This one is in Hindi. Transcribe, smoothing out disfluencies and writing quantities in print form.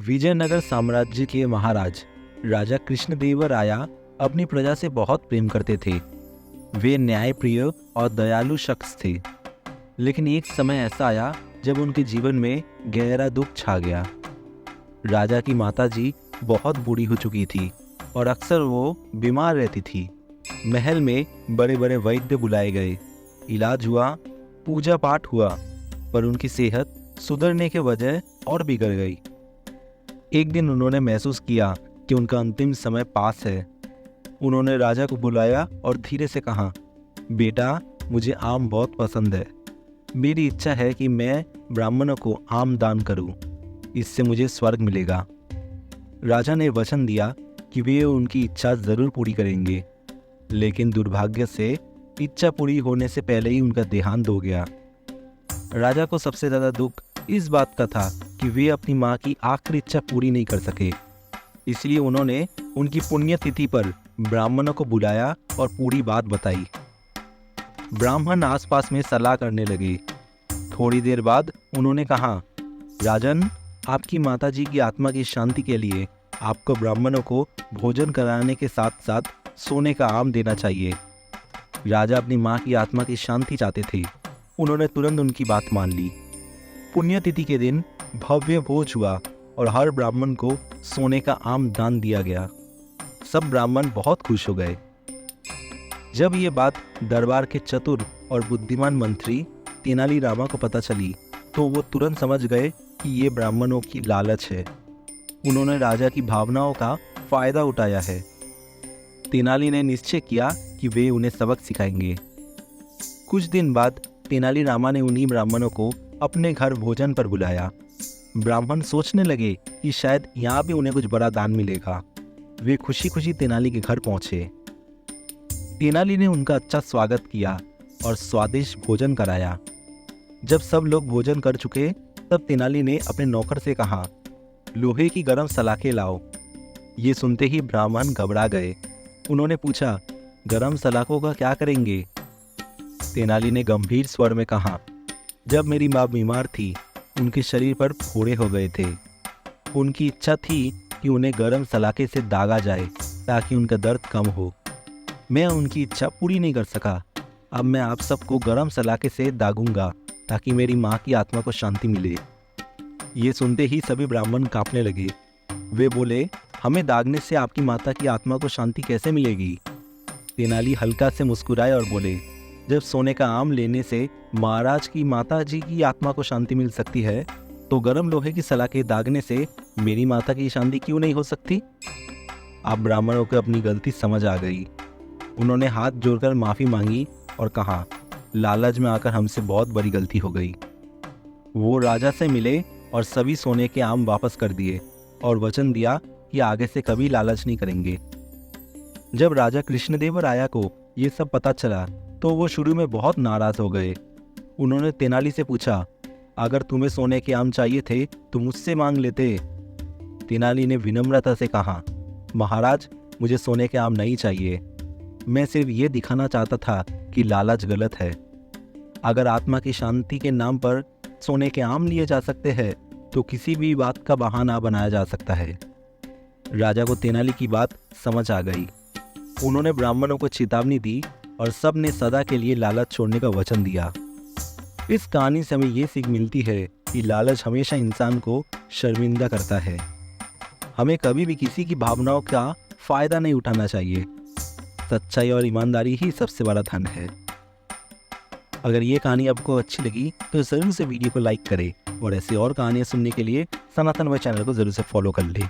विजयनगर साम्राज्य के महाराज राजा कृष्णदेवराया अपनी प्रजा से बहुत प्रेम करते थे। वे न्यायप्रिय और दयालु शख्स थे। लेकिन एक समय ऐसा आया जब उनके जीवन में गहरा दुख छा गया। राजा की माताजी बहुत बूढ़ी हो चुकी थी और अक्सर वो बीमार रहती थी। महल में बड़े बड़े वैद्य बुलाए गए, इलाज हुआ, पूजा पाठ हुआ, पर उनकी सेहत सुधरने के बजाय और बिगड़ गई। एक दिन उन्होंने महसूस किया कि उनका अंतिम समय पास है। उन्होंने राजा को बुलाया और धीरे से कहा, बेटा, मुझे आम बहुत पसंद है। मेरी इच्छा है कि मैं ब्राह्मणों को आम दान करूं। इससे मुझे स्वर्ग मिलेगा। राजा ने वचन दिया कि वे उनकी इच्छा जरूर पूरी करेंगे, लेकिन दुर्भाग्य से इच्छा पूरी होने से पहले ही उनका देहांत हो गया। राजा को सबसे ज़्यादा दुख इस बात का था कि वे अपनी माँ की आखिरी इच्छा पूरी नहीं कर सके। इसलिए उन्होंने उनकी पुण्यतिथि पर ब्राह्मणों को बुलाया और पूरी बात बताई। ब्राह्मण आसपास में सलाह करने लगे। थोड़ी देर बाद उन्होंने कहा, राजन, आपकी माताजी की आत्मा की शांति के लिए आपको ब्राह्मणों को भोजन कराने के साथ साथ सोने का आम देना चाहिए। राजा अपनी माँ की आत्मा की शांति चाहते थे। उन्होंने तुरंत उनकी बात मान ली। पुण्यतिथि के दिन भव्य भोज हुआ और हर ब्राह्मण को सोने का आम दान दिया गया। सब ब्राह्मण बहुत खुश हो गए। जब ये बात दरबार के चतुर और बुद्धिमान मंत्री तेनालीरामा को पता चली तो वो तुरंत समझ गए कि ये ब्राह्मणों की लालच है। उन्होंने राजा की भावनाओं का फायदा उठाया है। तेनाली ने निश्चय किया कि वे उन्हें सबक सिखाएंगे। कुछ दिन बाद तेनालीरामा ने उन्हीं ब्राह्मणों को अपने घर भोजन पर बुलाया। ब्राह्मण सोचने लगे कि शायद यहाँ भी उन्हें कुछ बड़ा दान मिलेगा। वे खुशी खुशी तेनाली के घर पहुंचे। तेनाली ने उनका अच्छा स्वागत किया और स्वादिष्ट भोजन कराया। जब सब लोग भोजन कर चुके तब तेनाली ने अपने नौकर से कहा, लोहे की गर्म सलाखें लाओ। ये सुनते ही ब्राह्मण घबरा गए। उन्होंने पूछा, गर्म सलाखों का क्या करेंगे? तेनाली ने गंभीर स्वर में कहा, जब मेरी माँ बीमार थी उनके शरीर पर फोड़े हो गए थे। उनकी इच्छा थी कि उन्हें गर्म सलाखे से दागा जाए ताकि उनका दर्द कम हो। मैं उनकी इच्छा पूरी नहीं कर सका। अब मैं आप सबको गर्म सलाखे से दागूंगा ताकि मेरी माँ की आत्मा को शांति मिले। ये सुनते ही सभी ब्राह्मण कांपने लगे। वे बोले, हमें दागने से आपकी माता की आत्मा को शांति कैसे मिलेगी? तेनाली हल्का से मुस्कुराए और बोले, जब सोने का आम लेने से महाराज की माता जी की आत्मा को शांति मिल सकती है तो गर्म लोहे की सलाखें दागने से मेरी माता की शांति क्यों नहीं हो सकती? अब ब्राह्मणों को अपनी गलती समझ आ गई। उन्होंने हाथ जोड़कर माफ़ी मांगी और कहा, लालच में आकर हमसे बहुत बड़ी गलती हो गई। वो राजा से मिले और सभी सोने के आम वापस कर दिए और वचन दिया कि आगे से कभी लालच नहीं करेंगे। जब राजा कृष्णदेवराया को ये सब पता चला तो वो शुरू में बहुत नाराज हो गए। उन्होंने तेनाली से पूछा, अगर तुम्हें सोने के आम चाहिए थे तो मुझसे मांग लेते। तेनाली ने विनम्रता से कहा, महाराज, मुझे सोने के आम नहीं चाहिए। मैं सिर्फ ये दिखाना चाहता था कि लालच गलत है। अगर आत्मा की शांति के नाम पर सोने के आम लिए जा सकते हैं तो किसी भी बात का बहाना बनाया जा सकता है। राजा को तेनाली की बात समझ आ गई। उन्होंने ब्राह्मणों को चेतावनी दी और सब ने सदा के लिए लालच छोड़ने का वचन दिया। इस कहानी से हमें ये सीख मिलती है कि लालच हमेशा इंसान को शर्मिंदा करता है। हमें कभी भी किसी की भावनाओं का फायदा नहीं उठाना चाहिए। सच्चाई और ईमानदारी ही सबसे बड़ा धन है। अगर ये कहानी आपको अच्छी लगी तो ज़रूर से वीडियो को लाइक करें और ऐसी और कहानियाँ सुनने के लिए सनातन चैनल को ज़रूर से फॉलो कर लें।